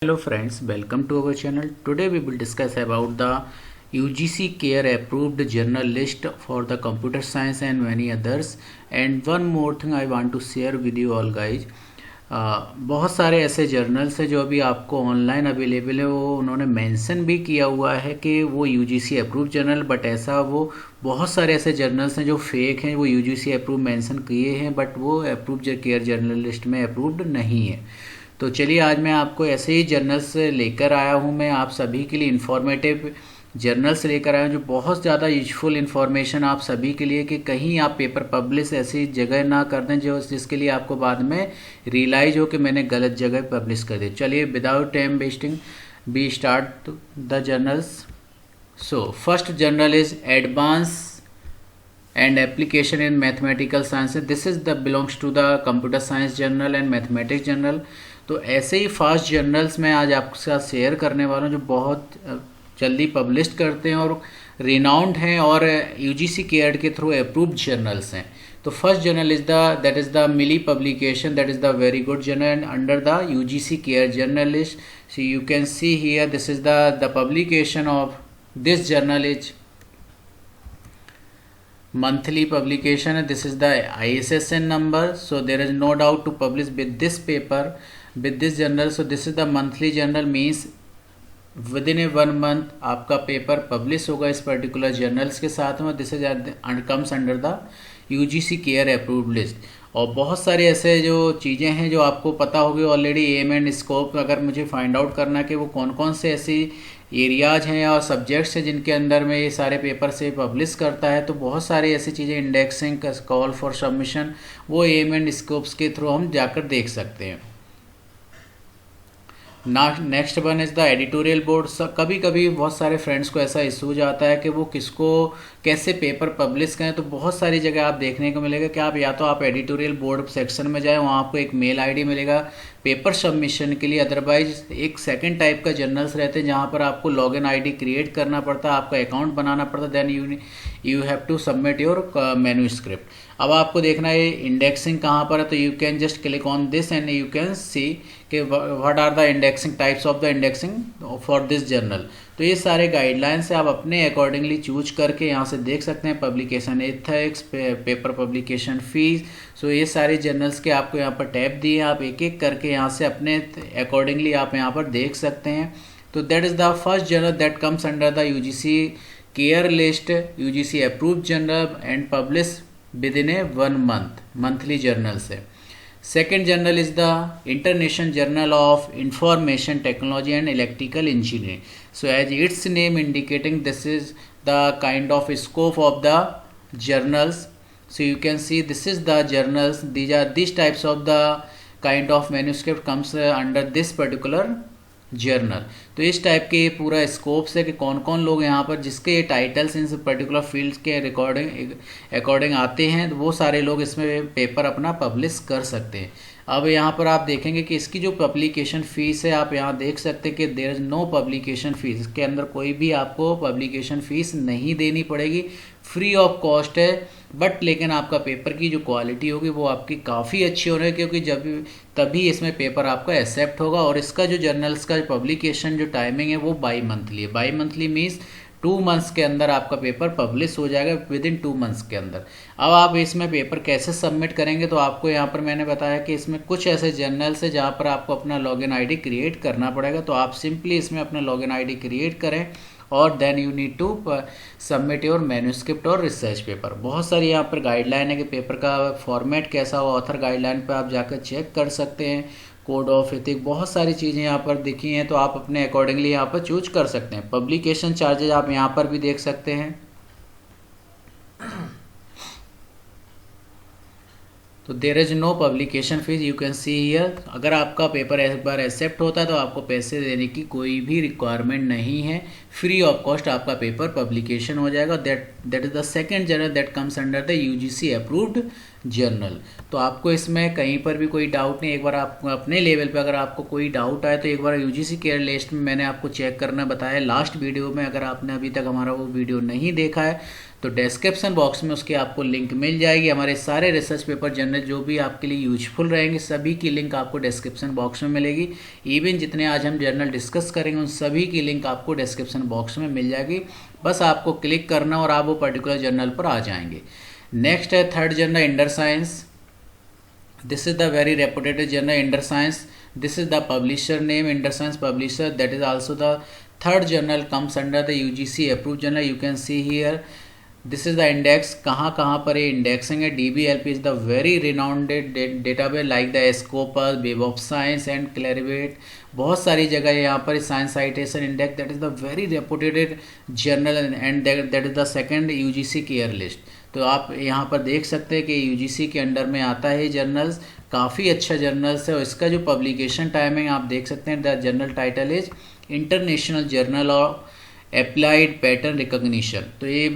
Hello friends, welcome to our channel. Today we will discuss about the UGC CARE approved journal list for the computer science and many others. And one more thing I want to share with you all guys. बहुत सारे ऐसे journals हैं जो अभी आपको online available है, वो उन्होंने मेंशन भी किया हुआ है कि वो यूजीसी अप्रूव जर्नल, बट ऐसा वो बहुत सारे ऐसे जर्नल्स हैं जो फेक हैं, वो यूजीसी अप्रूव मेंशन किए हैं बट वो अप्रूव केयर जर्नल लिस्ट में अप्रूव्ड नहीं है। तो चलिए आज मैं आपको ऐसे ही जर्नल्स लेकर आया हूँ, मैं आप सभी के लिए इन्फॉर्मेटिव जर्नल्स लेकर आया हूँ जो बहुत ज़्यादा यूजफुल इन्फॉर्मेशन आप सभी के लिए, कि कहीं आप पेपर पब्लिश ऐसी जगह ना कर दें जो जिसके लिए आपको बाद में रियलाइज हो कि मैंने गलत जगह पब्लिश कर दी। चलिए without time wasting we start the journals. So first journal is advance and application in mathematical sciences. This is the belongs to the computer science journal and mathematics journal. तो ऐसे ही फास्ट जर्नल्स मैं आज आपके साथ share करने वाला हूँ जो बहुत जल्दी पब्लिश करते हैं और रिनाउंड हैं और यूजीसी केयर के थ्रू अप्रूव्ड जर्नल्स हैं। तो first journal is that is the milli publication, that is the very good journal under the UGC care journalist. So you can see here this is the publication of this journal is monthly publication. This is the ISSN number, so there is no doubt to publish with this paper, with this journal. So this is the monthly journal, means within a 1 month आपका paper publish होगा इस particular journals के साथ में। This is comes under the UGC care approved list. और बहुत सारे ऐसे जो चीज़ें हैं जो आपको पता होगी ऑलरेडी, एम एंड स्कोप। अगर मुझे फाइंड आउट करना कि वो कौन कौन से ऐसी एरियाज हैं और सब्जेक्ट्स हैं जिनके अंदर में ये सारे पेपर से पब्लिश करता है, तो बहुत सारी ऐसी चीज़ें, इंडेक्सिंग, कॉल फॉर सबमिशन, वो एम एंड स्कोप्स के थ्रू हम जाकर देख सकते हैं। Next one is the editorial board. कभी कभी बहुत सारे फ्रेंड्स को ऐसा इशूज आता है कि वो किसको कैसे पेपर पब्लिश करें। तो बहुत सारी जगह आप देखने को मिलेगा कि आप या तो आप एडिटोरियल बोर्ड सेक्शन में जाएं, वहाँ आपको एक मेल आईडी मिलेगा पेपर सबमिशन के लिए। अदरवाइज एक सेकंड टाइप का जर्नल्स रहते हैं जहाँ पर आपको लॉगिन आईडी क्रिएट करना पड़ता है, आपका अकाउंट बनाना पड़ता है, then you have to submit your manuscript. अब आपको देखना है इंडेक्सिंग कहाँ पर है, तो you can just click on this and you can see कि what are the indexing types of the indexing for this journal. तो ये सारे गाइडलाइंस आप अपने अकॉर्डिंगली चूज करके यहाँ से देख सकते हैं। Publication ethics, paper publication fees, so ये सारे जर्नल्स के आपको यहाँ पर टैब दिए हैं, आप एक एक करके यहाँ से अपने अकॉर्डिंगली आप यहाँ पर देख सकते हैं। तो that is the first journal that comes under the UGC care list, UGC approved journal and publish with in A 1 month, monthly journal से। Second journal is the International Journal of Information Technology and Electrical Engineering. So as its name indicating, this is the kind of scope of the journals. So you can see this is the journals. These types of the kind of manuscript comes under this particular journal. तो इस type के ये पूरा scopes है कि कौन कौन लोग यहाँ पर जिसके टाइटल्स इन पर्टिकुलर फील्ड के अकॉर्डिंग आते हैं, तो वो सारे लोग इसमें पेपर अपना पब्लिश कर सकते हैं। अब यहाँ पर आप देखेंगे कि इसकी जो पब्लिकेशन फ़ीस है, आप यहाँ देख सकते हैं कि there is no publication fees. इसके अंदर कोई भी आपको पब्लिकेशन फ़ीस नहीं देनी पड़ेगी, फ्री ऑफ कॉस्ट है। बट लेकिन आपका पेपर की जो क्वालिटी होगी वो आपकी काफ़ी अच्छी हो रही है, क्योंकि जब तभी इसमें पेपर आपका एक्सेप्ट होगा। और इसका जो जर्नल्स का पब्लिकेशन जो टाइमिंग है वो बाई मंथली है। बाई मंथली मीन्स 2 months के अंदर आपका पेपर पब्लिश हो जाएगा, विद इन 2 months के अंदर। अब आप इसमें पेपर कैसे सबमिट करेंगे, तो आपको यहाँ पर मैंने बताया कि इसमें कुछ ऐसे जर्नल्स है जहाँ पर आपको अपना लॉगिन आईडी क्रिएट करना पड़ेगा। तो आप सिंपली इसमें अपना लॉगिन आईडी क्रिएट करें और then you need to submit your manuscript और रिसर्च पेपर। बहुत सारी यहाँ पर गाइडलाइन है कि पेपर का फॉर्मेट कैसा हो, ऑथर गाइडलाइन पर आप जाकर चेक कर सकते हैं। कोड ऑफ एथिक, बहुत सारी चीज़ें यहाँ पर दिखी हैं, तो आप अपने अकॉर्डिंगली यहाँ पर चूज कर सकते हैं। पब्लिकेशन चार्जेज आप यहाँ पर भी देख सकते हैं। तो there is no publication fees, you can see here. अगर आपका पेपर एक बार एक्सेप्ट होता है तो आपको पैसे देने की कोई भी रिक्वायरमेंट नहीं है, फ्री ऑफ कॉस्ट आपका पेपर पब्लिकेशन हो जाएगा। That is the second journal that comes under the UGC approved journal. तो आपको इसमें कहीं पर भी कोई डाउट नहीं। एक बार आप अपने लेवल पे अगर आपको कोई डाउट आए तो एक बार यूजीसी केयर लिस्ट में मैंने आपको चेक करना बताया लास्ट वीडियो में। अगर आपने अभी तक हमारा वो वीडियो नहीं देखा है तो डिस्क्रिप्शन बॉक्स में उसकी आपको लिंक मिल जाएगी। हमारे सारे रिसर्च पेपर जर्नल जो भी आपके लिए यूजफुल रहेंगे सभी की लिंक आपको डिस्क्रिप्शन बॉक्स में मिलेगी। इवन जितने आज हम जर्नल डिस्कस करेंगे उन सभी की लिंक आपको डिस्क्रिप्शन बॉक्स में मिल जाएगी। बस आपको क्लिक करना और आप वो पर्टिकुलर जर्नल पर आ जाएंगे। नेक्स्ट है third journal Inderscience. This is the very reputed journal Inter Science. This is the publisher name Inter Science publisher. That is also the third journal comes under the UGC approved journal. You can see here. This is the index. कहाँ कहाँ पर ये indexing है? DBLP is the very renowned database like the Scopus, Web of Science and Clarivate. बहुत सारी जगह यहाँ पर science citation index that is the very reputed journal and that is the second UGC care list. तो आप यहाँ पर देख सकते हैं कि यूजीसी के अंडर में आता है जर्नल्स, काफ़ी अच्छा जर्नल्स है। और इसका जो पब्लिकेशन टाइमिंग आप देख सकते हैं, the journal title is international journal of applied pattern recognition. तो ये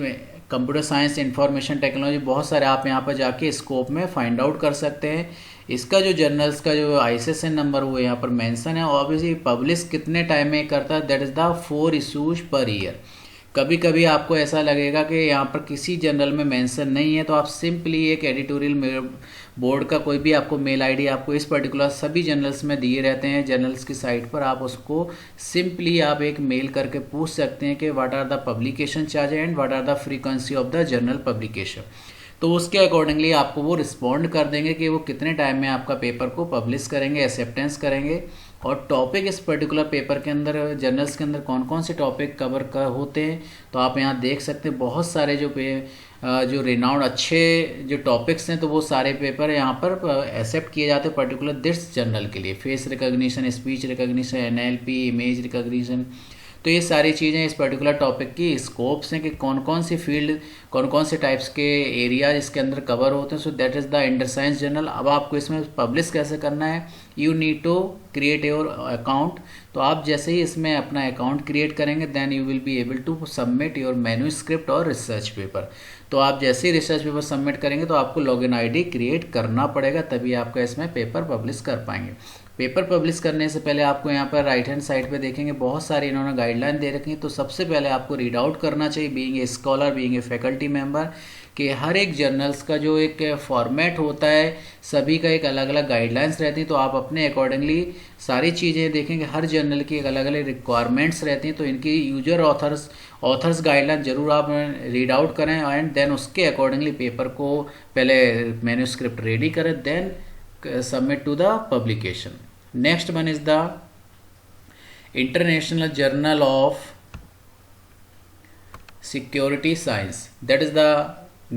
कंप्यूटर साइंस इंफॉर्मेशन टेक्नोलॉजी बहुत सारे आप यहाँ पर जाके स्कोप में फाइंड आउट कर सकते हैं। इसका जो जर्नल्स का जो ISSN नंबर वो यहाँ पर मेंशन है। ऑब्वियसली पब्लिश कितने टाइम में करता है, that is the 4 issues per year. कभी कभी आपको ऐसा लगेगा कि यहाँ पर किसी जर्नल में मेंशन नहीं है, तो आप सिंपली एक एडिटोरियल बोर्ड का कोई भी आपको मेल आईडी आपको इस पर्टिकुलर सभी जर्नल्स में दिए रहते हैं जर्नल्स की साइट पर, आप उसको सिंपली आप एक मेल करके पूछ सकते हैं कि what are the publication charge and what are the frequency of the journal publication. तो उसके अकॉर्डिंगली आपको वो रिस्पॉन्ड कर देंगे कि वो कितने टाइम में आपका पेपर को पब्लिश करेंगे, एक्सेप्टेंस करेंगे। और टॉपिक इस पर्टिकुलर पेपर के अंदर जर्नल्स के अंदर कौन कौन से टॉपिक कवर कर होते हैं, तो आप यहाँ देख सकते हैं बहुत सारे जो रिनाउंड अच्छे जो टॉपिक्स हैं, तो वो सारे पेपर यहाँ पर एक्सेप्ट किए जाते हैं पर्टिकुलर दिस जर्नल के लिए। Face recognition, speech recognition, NLP, image recognition, तो ये सारी चीज़ें इस पर्टिकुलर टॉपिक की स्कोप्स हैं कि कौन कौन सी फील्ड, कौन कौन से टाइप्स के एरियाज इसके अंदर कवर होते हैं। So that is the inter science journal. अब आपको इसमें पब्लिश कैसे करना है, you need to create your account. तो आप जैसे ही इसमें अपना अकाउंट क्रिएट करेंगे then you will be able to submit your manuscript और रिसर्च पेपर। तो आप जैसे ही रिसर्च पेपर सबमिट करेंगे तो आपको लॉगिन ID क्रिएट करना पड़ेगा, तभी आपका इसमें पेपर पब्लिश कर पाएंगे। पेपर पब्लिश करने से पहले आपको यहाँ पर राइट हैंड साइड पे देखेंगे बहुत सारी इन्होंने गाइडलाइन दे रखी है। तो सबसे पहले आपको रीड आउट करना चाहिए being a scholar, being a faculty member, कि हर एक जर्नल्स का जो एक फॉर्मेट होता है सभी का एक अलग अलग गाइडलाइंस रहती हैं। तो आप अपने अकॉर्डिंगली सारी चीज़ें देखेंगे, हर जर्नल की एक अलग अलग रिक्वायरमेंट्स रहती हैं। तो इनकी यूजर ऑथर्स गाइडलाइन जरूर आप रीड आउट करें एंड देन उसके अकॉर्डिंगली पेपर को पहले मैन्यूस्क्रिप्ट रेडी करें, then submit to the publication. Next one is the International Journal of Security Science. That is the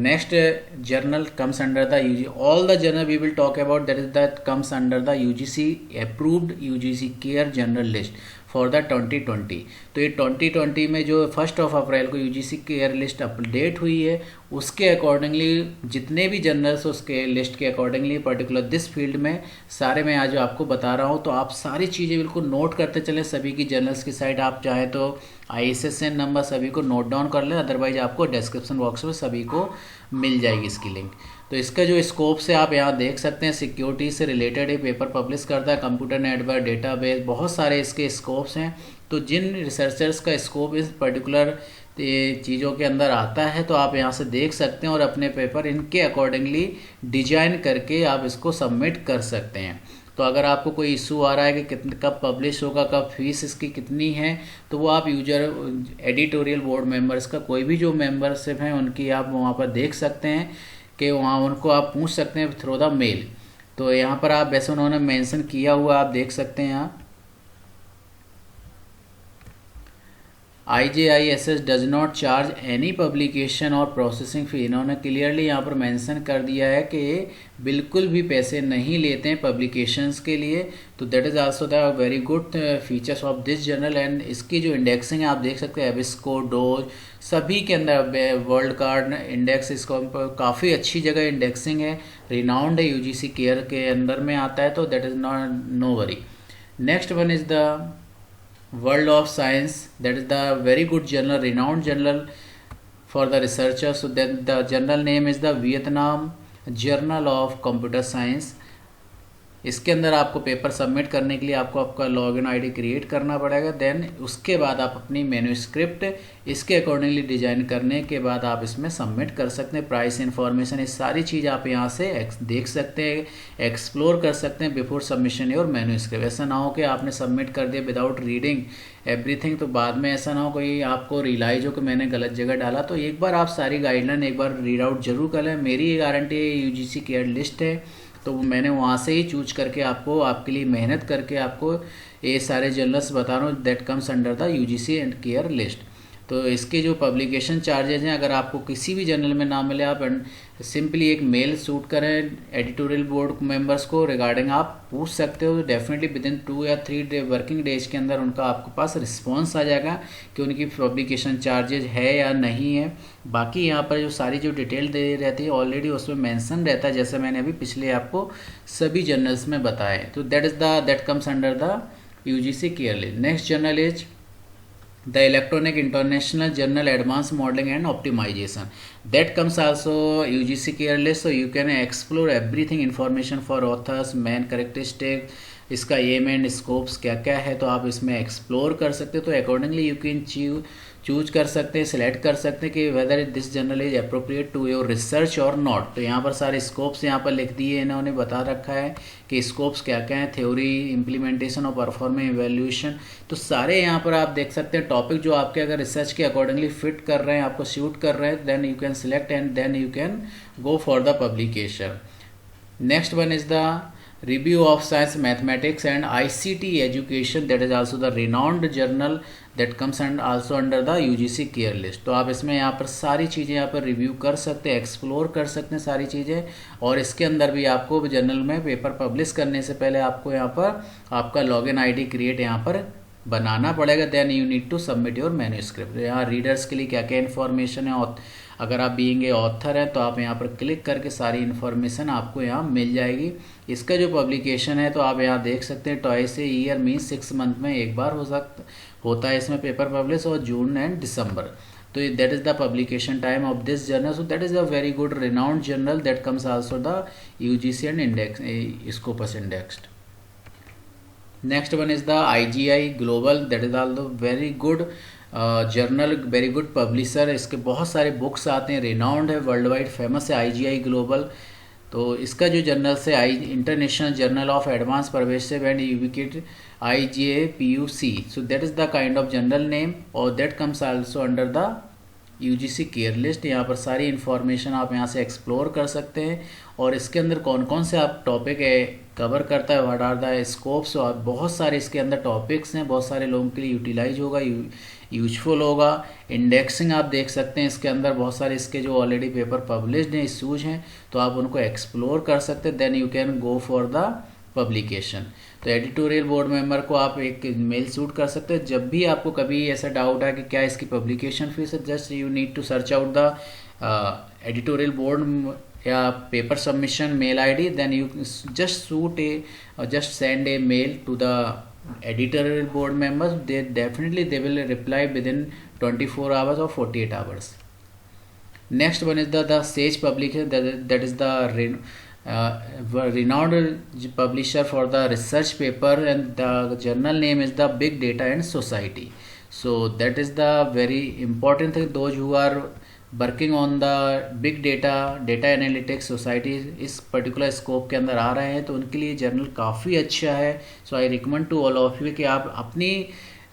next journal comes under the UGC. All the journal we will talk about that comes under the UGC approved UGC care journal list for the 2020। तो ये 2020 में जो 1 अप्रैल को UGC care list update हुई है उसके accordingly जितने भी जर्नल्स उसके लिस्ट के अकॉर्डिंगली पर्टिकुलर दिस फील्ड में सारे मैं आज आपको बता रहा हूँ। तो आप सारी चीज़ें बिल्कुल नोट करते चलें। सभी की जर्नल्स की साइट आप चाहे तो ISSN नंबर सभी को नोट डाउन कर लें, अदरवाइज आपको डिस्क्रिप्शन बॉक्स में सभी को मिल जाएगी इसकी लिंक। तो इसका जो स्कोप से आप यहाँ देख सकते हैं, सिक्योरिटी से रिलेटेड ये पेपर पब्लिश करता है, कंप्यूटर नेटवर्क, डेटाबेस, बहुत सारे इसके स्कोप्स हैं। तो जिन रिसर्चर्स का स्कोप इस पर्टिकुलर चीज़ों के अंदर आता है तो आप यहाँ से देख सकते हैं और अपने पेपर इनके अकॉर्डिंगली डिजाइन करके आप इसको सबमिट कर सकते हैं। तो अगर आपको कोई इशू आ रहा है कि कितने कब पब्लिश होगा, कब फीस इसकी कितनी है, तो वो आप यूजर एडिटोरियल बोर्ड मेंबर्स का कोई भी जो मेंबरशिप हैं उनकी आप वहाँ पर देख सकते हैं कि वहाँ उनको आप पूछ सकते हैं थ्रू द मेल। तो यहाँ पर आप वैसे उन्होंने मेंशन किया हुआ आप देख सकते हैं यहाँ IJISS does not charge any publication और प्रोसेसिंग फ़ी। इन्होंने क्लियरली यहाँ पर मेंशन कर दिया है कि ये बिल्कुल भी पैसे नहीं लेते हैं पब्लिकेशंस के लिए। तो that is also the very good features of this journal. And इसकी जो इंडेक्सिंग है आप देख सकते हैं एबिस्को, डोज सभी के अंदर वर्ल्ड कार्ड इंडेक्स इसको काफ़ी अच्छी जगह इंडेक्सिंग है, रिनाउंड है, UGC केयर के अंदर में आता है। तो that is not know worry. Next one is the World of Science, that is the very good journal, renowned journal for the researchers. So then the journal name is the Vietnam Journal of Computer Science. इसके अंदर आपको paper submit करने के लिए आपको आपका login ID create करना पड़ेगा। देन उसके बाद आप अपनी मैन्युस्क्रिप्ट इसके अकॉर्डिंगली डिजाइन करने के बाद आप इसमें सबमिट कर सकते हैं। प्राइस इन्फॉर्मेशन, ये सारी चीज़ आप यहाँ से देख सकते हैं, एक्सप्लोर कर सकते हैं बिफोर सबमिशन योर मैन्युस्क्रिप्ट। ऐसा ना हो कि आपने सबमिट कर दिया विदाउट रीडिंग एवरीथिंग, तो बाद में ऐसा ना हो कोई आपको रियलाइज हो कि मैंने गलत जगह डाला। तो एक बार आप सारी गाइडलाइन एक बार रीड आउट जरूर कर लें। मेरी ये गारंटी है, यूजीसी केयर लिस्ट है, तो मैंने वहाँ से ही चूज करके आपको आपके लिए मेहनत करके आपको ये सारे जर्नल्स बता रहा हूँ that comes under the UGC and care list. तो इसके जो पब्लिकेशन चार्जेज हैं, अगर आपको किसी भी जर्नल में ना मिले, आप सिंपली एक मेल शूट करें एडिटोरियल बोर्ड मेंबर्स को रिगार्डिंग, आप पूछ सकते हो। डेफिनेटली विद इन 2 या 3 वर्किंग डेज के अंदर उनका आपके पास रिस्पॉन्स आ जाएगा कि उनकी पब्लिकेशन चार्जेज है या नहीं है। बाकी यहाँ पर जो सारी जो डिटेल दे रहती है ऑलरेडी उसमें मेंशन रहता है, जैसे मैंने अभी पिछले आपको सभी जर्नल्स में बताए। तो that comes under the UGC care list. Next journal is the electronic international journal advanced modeling and optimization, that comes also UGC care list, so you can explore everything information for authors, main characteristic, इसका M and scopes क्या क्या है, तो आप इसमें explore कर सकते हो। तो अकॉर्डिंगली यू कैन चूज कर सकते हैं, सिलेक्ट कर सकते हैं कि whether this journal is appropriate to your research और नॉट। तो यहाँ पर सारे स्कोप्स यहाँ पर लिख दिए, इन्होंने बता रखा है कि स्कोप्स क्या क्या है, थ्योरी, इम्प्लीमेंटेशन और परफॉर्मेंस इवेल्यूएशन। तो सारे यहाँ पर आप देख सकते हैं टॉपिक जो आपके अगर रिसर्च के अकॉर्डिंगली फिट कर रहे हैं, आपको सूट कर रहे हैं, then you can select and then you can go for the publication. Next one is the Review of Science, Mathematics and ICT Education, that is also the renowned journal that comes and also under the UGC care list। तो आप इसमें यहाँ पर सारी चीज़ें यहाँ पर review कर सकते हैं, एक्सप्लोर कर सकते हैं सारी चीज़ें। और इसके अंदर भी आपको जर्नल में पेपर पब्लिश करने से पहले आपको यहाँ पर आपका लॉगिन आईडी क्रिएट यहाँ पर बनाना पड़ेगा। Then you need to submit your manuscript. यहाँ रीडर्स के लिए क्या क्या इन्फॉर्मेशन है, और अगर आप बीइंग ए ऑथर हैं तो आप यहाँ पर क्लिक करके सारी इन्फॉर्मेशन आपको यहाँ मिल जाएगी। इसका जो पब्लिकेशन है तो आप यहाँ देख सकते हैं twice a year means 6 month में एक बार होता है इसमें पेपर पब्लिश, और जून एंड दिसंबर। तो that is the publication time of this journal. So that is a very good renowned journal that comes also the UGC and index Scopus indexed. Next one is the IGI Global, that is also very good journal, very good publisher. इसके बहुत सारे books आते हैं, renowned है, worldwide famous है IGI Global. तो इसका जो जर्नल है international journal of advance pervasive and यूबिक्विट IJPUC, so that is the kind of journal name, और that comes also under the UGC care list. यहाँ पर सारी इन्फॉर्मेशन आप यहाँ से एक्सप्लोर कर सकते हैं, और इसके अंदर कौन कौन से आप टॉपिक है कवर करता है, व्हाट आर द स्कोप्स, और बहुत सारे इसके अंदर टॉपिक्स हैं, बहुत सारे लोगों के लिए यूटिलाइज होगा, यूजफुल होगा। इंडेक्सिंग आप देख सकते हैं, इसके अंदर बहुत सारे इसके जो ऑलरेडी पेपर पब्लिश्ड हैं, इशूज हैं, तो आप उनको एक्सप्लोर कर सकते हैं। Then you can go for the publication. तो एडिटोरियल बोर्ड मेंबर को आप एक मेल शूट कर सकते हैं। जब भी आपको कभी ऐसा डाउट है कि क्या इसकी पब्लिकेशन फीस है, just you need to search out the editorial board या paper submission mail ID, then you just send a mail to the editorial board members. They will reply within 24 hours or 48 hours. Next one is the Sage publication, that is the renowned publisher for the research paper, and the journal name is the Big Data and Society. So that is the very important thing. Those who are working on the big data analytics society इस particular scope के अंदर आ रहे हैं, तो उनके लिए journal काफ़ी अच्छा है। So I recommend to all of you कि आप अपनी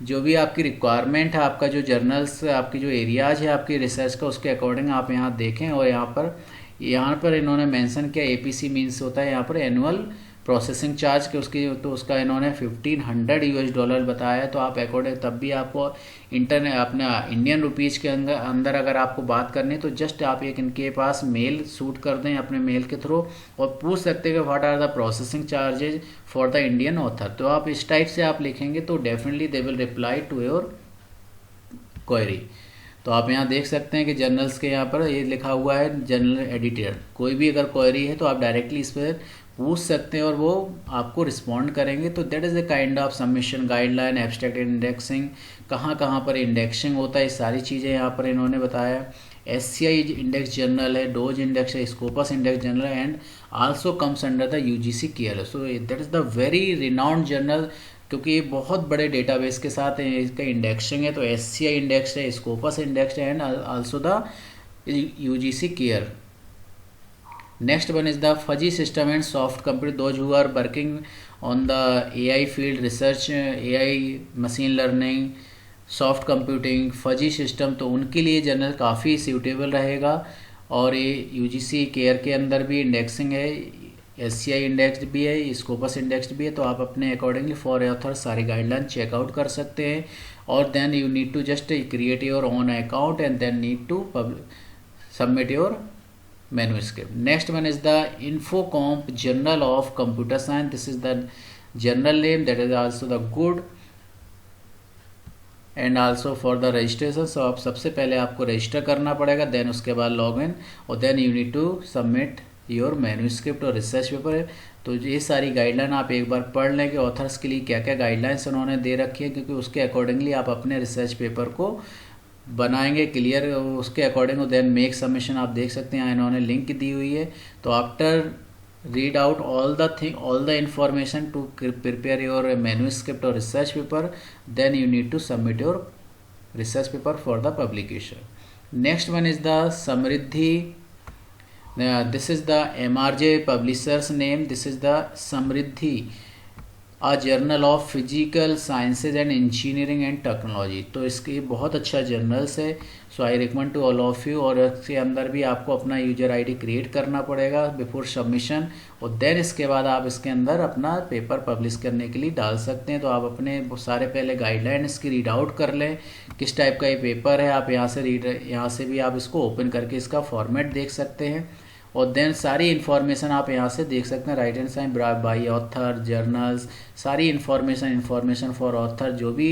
जो भी आपकी रिक्वायरमेंट है, आपका जो जर्नल्स, आपकी जो एरियाज है आपकी रिसर्च का, उसके अकॉर्डिंग आप यहाँ देखें। और यहाँ पर इन्होंने मेंशन किया APC मीन्स होता है यहाँ पर एनुअल प्रोसेसिंग चार्ज के, उसका इन्होंने $1500 बताया। तो आप अकॉर्डिंग तब भी आपको अपना इंडियन रुपीज़ के अंदर अगर आपको बात करनी है, तो जस्ट आप एक इनके पास मेल शूट कर दें अपने मेल के थ्रू, और पूछ सकते हैं कि what are the processing charges for the Indian author. तो आप इस टाइप से आप लिखेंगे तो definitely they will reply to your query. तो आप यहाँ देख सकते हैं कि जर्नल्स के यहाँ पर ये लिखा हुआ है जर्नल एडिटर। कोई भी अगर क्वेरी है तो आप डायरेक्टली इस पर पूछ सकते हैं और वो आपको रिस्पॉन्ड करेंगे। तो that is the kind of submission guideline, abstract indexing, कहाँ कहाँ पर इंडेक्सिंग होता है, सारी चीज़ें यहाँ पर इन्होंने बताया। SCI इंडेक्स जर्नल है, डोज इंडेक्स है, स्कोपस इंडेक्स जर्नल है, and also comes under the UGC care. So that is the very renowned journal, क्योंकि ये बहुत बड़े डेटाबेस के साथ इसका इंडेक्सिंग है। तो SCI इंडेक्स है, स्कोपस इंडेक्स है, and also the UGC care. Next one is the fuzzy system and soft computer. Those who are working on the AI field, research, AI, machine learning, soft computing, fuzzy system, तो उनके लिए journal काफ़ी suitable रहेगा। और ये UGC care के अंदर भी इंडेक्सिंग है, SCI इंडेक्स भी है, स्कोपस इंडेक्स भी है। तो आप अपने अकॉर्डिंगली फॉर ऑथर सारी गाइडलाइन चेकआउट कर सकते हैं। और then you need to just create your own account and then need to submit your manuscript. Next one is the Infocomp Journal of Computer Science. This is the journal name, that is also the good and also for the registration. So आप सबसे पहले आपको register करना पड़ेगा, then उसके बाद log in, और then you need to submit your manuscript और रिसर्च पेपर है। तो ये सारी गाइडलाइन आप एक बार पढ़ लें कि ऑथर्स के लिए क्या क्या गाइडलाइंस उन्होंने दे रखी है, क्योंकि उसके अकॉर्डिंगली आप अपने रिसर्च पेपर को बनाएंगे क्लियर, उसके अकॉर्डिंग देन मेक सबमिशन। आप देख सकते हैं इन्होंने लिंक दी हुई है। तो after read out all the information to prepare your manuscript और research paper, then you need to submit your research paper for the publication. Next one is the Samriddhi, this is the MRJ publishers name, this is the Samriddhi a journal of physical sciences and engineering and technology. तो इसके बहुत अच्छा journals है। So I recommend to all of you. और इसके अंदर भी आपको अपना यूजर ID क्रिएट करना पड़ेगा बिफोर सबमिशन, और देन इसके बाद आप इसके अंदर अपना पेपर पब्लिश करने के लिए डाल सकते हैं। तो आप अपने सारे पहले गाइडलाइन इसकी रीड आउट कर लें, किस टाइप का ये पेपर है। आप यहाँ से भी आप इसको ओपन करके इसका फॉर्मेट देख सकते हैं, और देन सारी इन्फॉर्मेशन आप यहाँ से देख सकते हैं। Right hand side by author, journals, सारी इन्फॉर्मेशन फॉर ऑथर, जो भी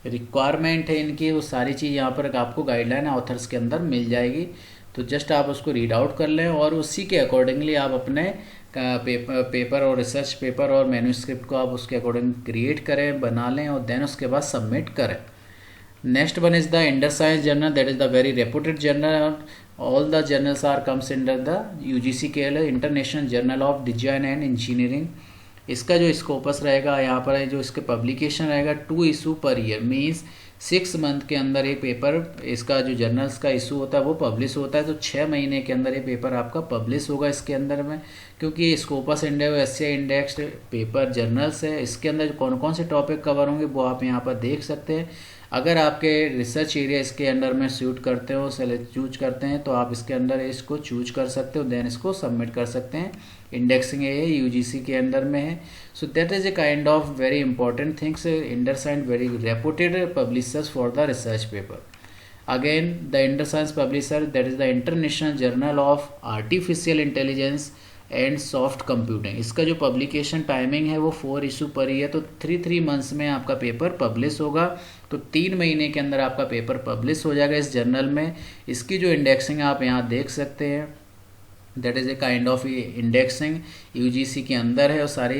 रिक्वायरमेंट है इनकी, वो सारी चीज़ यहाँ पर आपको गाइडलाइन ऑथर्स के अंदर मिल जाएगी। तो जस्ट आप उसको रीड आउट कर लें, और उसी के अकॉर्डिंगली आप अपने पेपर और रिसर्च पेपर और मैन्यूस्क्रिप्ट को आप उसके अकॉर्डिंग क्रिएट करें, बना लें, और देन उसके बाद सबमिट करें। Next one is the Indus Science Journal, that is the very reputed journal. All the journals are comes under the UGC KL, International Journal of Design and Engineering. इसका जो Scopus रहेगा यहाँ पर है, जो इसके पब्लिकेशन रहेगा 2 issue per year, means 6 month के अंदर ये पेपर, इसका जो जर्नल्स का इशू होता है वो पब्लिश होता है। तो 6 महीने के अंदर ये पेपर आपका पब्लिश होगा इसके अंदर में, क्योंकि ये Scopus index, SCI index paper journals है। इसके अंदर कौन कौन से टॉपिक कवर होंगे वो आप यहाँ पर देख सकते हैं। अगर आपके रिसर्च एरिया इसके अंडर में सूट करते हो, चूज करते हैं, तो आप इसके अंदर इसको चूज कर सकते हो, देन इसको सबमिट कर सकते हैं। इंडेक्सिंग है UGC के अंदर में है। सो that is a kind of very important things. Indus science very reputed publishers for the research paper. Again the Indus science publisher, that is the international journal of artificial intelligence and soft computing. इसका जो publication timing है वो 4 issue पर ही है। तो 3 months में आपका paper publish होगा। तो 3 महीने के अंदर आपका पेपर पब्लिश हो जाएगा इस जर्नल में। इसकी जो इंडेक्सिंग आप यहाँ देख सकते हैं, that is a kind of indexing UGC के अंदर है। और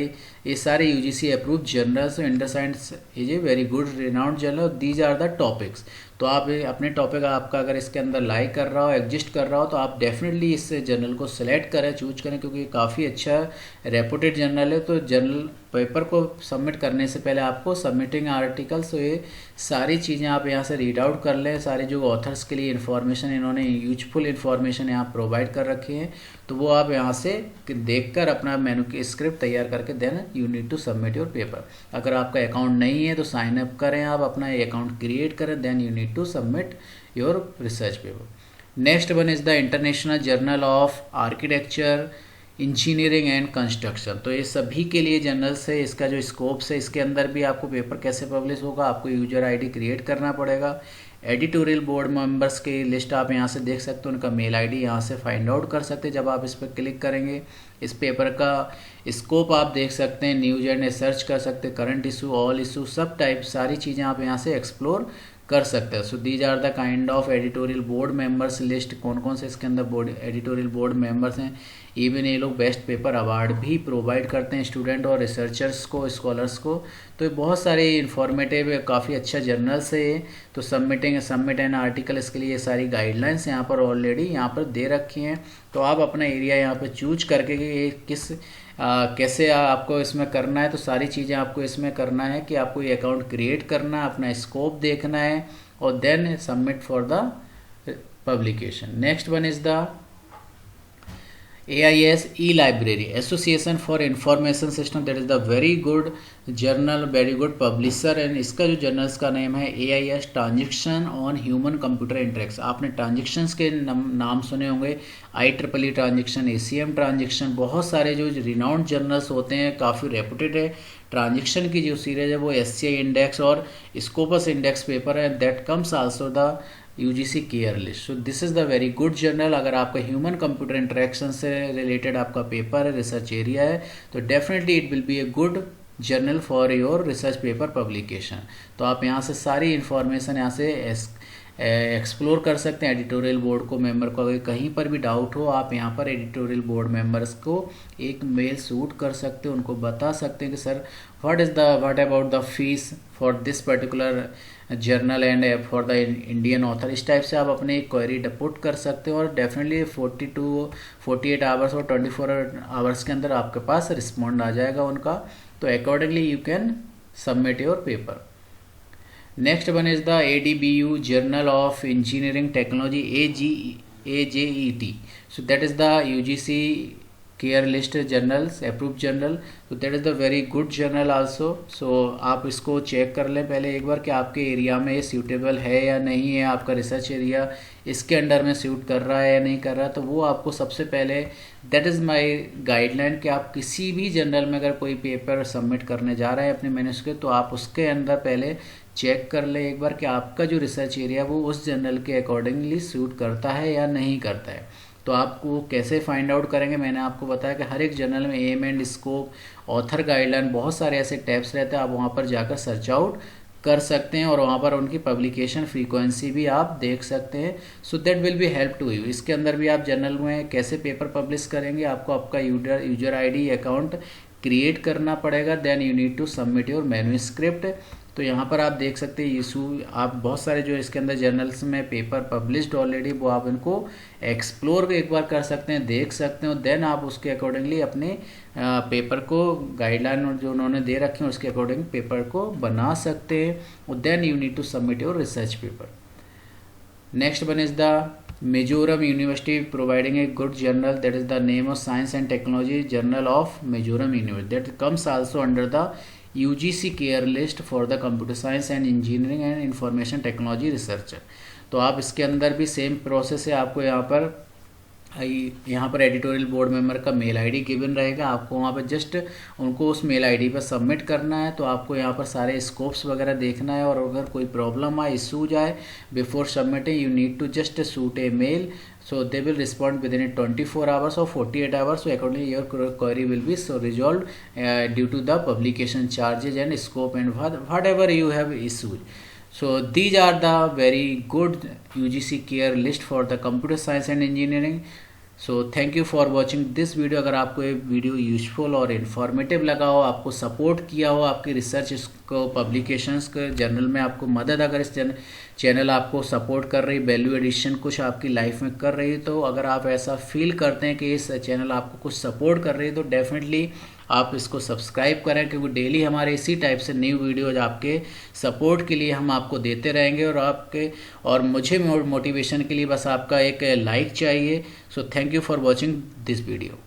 ये सारे UGC approved journals. Indus science is a very good renowned journal. These are the topics. तो आप अपने टॉपिक आपका अगर इसके अंदर लाइक कर रहा हो, एग्जिस्ट कर रहा हो, तो आप डेफिनेटली इस जर्नल को सिलेक्ट करें, चूज करें, क्योंकि काफ़ी अच्छा रेपुटेड जर्नल है। तो जर्नल पेपर को सबमिट करने से पहले आपको सबमिटिंग आर्टिकल्स, तो ये सारी चीज़ें आप यहाँ से रीड आउट कर लें। सारे जो ऑथर्स के लिए इन्फॉर्मेशन इन्होंने यूजफुल इन्फॉर्मेशन यहाँ प्रोवाइड कर रखी है, तो वो आप यहाँ से देखकर अपना मैन्यूस्क्रिप्ट तैयार करके then you need to submit your paper. अगर आपका अकाउंट नहीं है तो साइन अप करें, आप अपना अकाउंट क्रिएट करें, then you need to submit your research paper. Next one is the international journal of architecture, engineering and construction. तो ये सभी के लिए जर्नल्स है। इसका जो स्कोप्स है, इसके अंदर भी आपको पेपर कैसे पब्लिश होगा, आपको यूजर ID क्रिएट करना पड़ेगा। एडिटोरियल बोर्ड मेंबर्स की लिस्ट आप यहाँ से देख सकते हो, उनका मेल ID यहाँ से फाइंड आउट कर सकते हैं जब आप इस पर क्लिक करेंगे। इस पेपर का स्कोप आप देख सकते हैं, न्यूज एंड सर्च कर सकते हैं, करंट इशू, ऑल इशू, सब टाइप सारी चीज़ें आप यहाँ से एक्सप्लोर कर सकते हैं। So these are the kind of editorial board members list, कौन कौन से इसके अंदर बोर्ड एडिटोरियल बोर्ड मेंबर्स हैं। इवन ये लोग बेस्ट पेपर अवार्ड भी प्रोवाइड करते हैं स्टूडेंट और रिसर्चर्स को, स्कॉलर्स को। तो ये बहुत सारे इंफॉर्मेटिव, काफ़ी अच्छा जर्नल्स है ये। तो सबमिट एन आर्टिकल, इसके लिए सारी गाइडलाइंस यहाँ पर ऑलरेडी यहाँ पर दे रखी हैं। तो आप अपना एरिया यहाँ पर चूज करके कि ये कैसे आपको इसमें करना है, तो सारी चीज़ें आपको इसमें करना है कि आपको ये अकाउंट क्रिएट करना है, अपना स्कोप देखना है और then submit for the publication. Next one is the AIS e-library Association for Information System, that is the very good journal, very good publisher। And इसका जो जर्नल्स का नेम है AIS transaction on human computer interaction. आपने transactions के नाम सुने होंगे, IEEE transaction, ACM transaction, बहुत सारे जो रिनाउंड जर्नल्स होते हैं, काफ़ी रेपुटेड है। ट्रांजेक्शन की जो सीरीज है वो SCI इंडेक्स और स्कोपस इंडेक्स पेपर है, that comes also the UGC care list. So this is the very good journal. अगर आपका ह्यूमन कंप्यूटर इंटरेक्शन से रिलेटेड आपका पेपर है, रिसर्च एरिया है, तो definitely it will be A good journal for your research paper publication. तो आप यहाँ से सारी इन्फॉर्मेशन यहाँ से एक्सप्लोर कर सकते हैं। एडिटोरियल बोर्ड को मेंबर को अगर कहीं पर भी डाउट हो, आप यहाँ पर एडिटोरियल बोर्ड मेंबर्स को एक मेल शूट कर सकते हो, उनको बता सकते हैं कि sir what about the fees for this particular journal and for the Indian author. इस टाइप से आप अपनी क्वेरी पुट कर सकते हो और डेफिनेटली 48 आवर्स और 24 आवर्स के अंदर आपके पास रिस्पॉन्ड आ जाएगा उनका। तो accordingly you can submit your paper. Next one is the ADBU journal of engineering technology AJET। So that is the UGC care list journals, approve journal. तो that is the very good journal also. So आप इसको check कर लें पहले एक बार कि आपके area में ये सूटेबल है या नहीं है, आपका रिसर्च एरिया इसके अंडर में सूट कर रहा है या नहीं कर रहा। तो वो आपको सबसे पहले, दैट इज़ माय गाइडलाइन, कि आप किसी भी जर्नल में अगर कोई पेपर सबमिट करने जा रहे हैं अपने मैन्युस्क्रिप्ट, तो आप उसके अंदर पहले चेक कर ले एक बार कि आपका जो रिसर्च एरिया वो उस जर्नल के अकॉर्डिंगली सूट करता है या नहीं करता है। तो आपको कैसे फाइंड आउट करेंगे, मैंने आपको बताया कि हर एक जर्नल में aim and scope, author guideline, बहुत सारे ऐसे टैब्स रहते हैं। आप वहाँ पर जाकर सर्च आउट कर सकते हैं और वहाँ पर उनकी पब्लिकेशन फ्रीक्वेंसी भी आप देख सकते हैं। So that will be help to you. इसके अंदर भी आप जर्नल में कैसे पेपर पब्लिश करेंगे, आपको आपका यूजर ID अकाउंट क्रिएट करना पड़ेगा, then you need to submit your manuscript. तो यहाँ पर आप देख सकते हैं इशू, आप बहुत सारे जो इसके अंदर जर्नल्स में पेपर पब्लिश्ड ऑलरेडी, वो आप इनको एक्सप्लोर एक बार कर सकते हैं, देख सकते हैं, और देन आप उसके अकॉर्डिंगली अपने पेपर को, गाइडलाइन जो उन्होंने दे रखे हैं उसके अकॉर्डिंग पेपर को बना सकते हैं, और then you need to submit your research paper. Next one is the Mizoram university providing a good journal, that is the name of science and technology journal of Mizoram university, that comes also under the UGC care list for the computer science and engineering and information technology researcher. तो आप इसके अंदर भी same process है, आपको यहाँ पर editorial board member का मेल ID गिवन रहेगा, आपको वहाँ पर जस्ट उनको उस मेल ID पर सबमिट करना है। तो आपको यहाँ पर सारे स्कोप्स वगैरह देखना है, और अगर कोई प्रॉब्लम आए, इशूज आए, before submitting you need to just shoot a mail, so they will respond within 24 hours or 48 hours, so accordingly your query will be so resolved due to the publication charges and scope and whatever you have issued. So these are the very good UGC care list for the computer science and engineering. So thank you for watching this video. अगर आपको ये video useful और informative लगा हो, आपको support किया हो आपकी रिसर्च को, पब्लिकेशंस के जर्नल में आपको मदद, अगर इस चैनल आपको सपोर्ट कर रही, वैल्यू एडिशन कुछ आपकी लाइफ में कर रही, तो अगर आप ऐसा फील करते हैं कि इस चैनल आपको कुछ सपोर्ट कर रही है, तो डेफिनेटली आप इसको सब्सक्राइब करें, क्योंकि डेली हमारे इसी टाइप से न्यू वीडियोज आपके सपोर्ट के लिए हम आपको देते रहेंगे, और मुझे मोटिवेशन के लिए बस आपका एक लाइक चाहिए। So thank you for watching this video.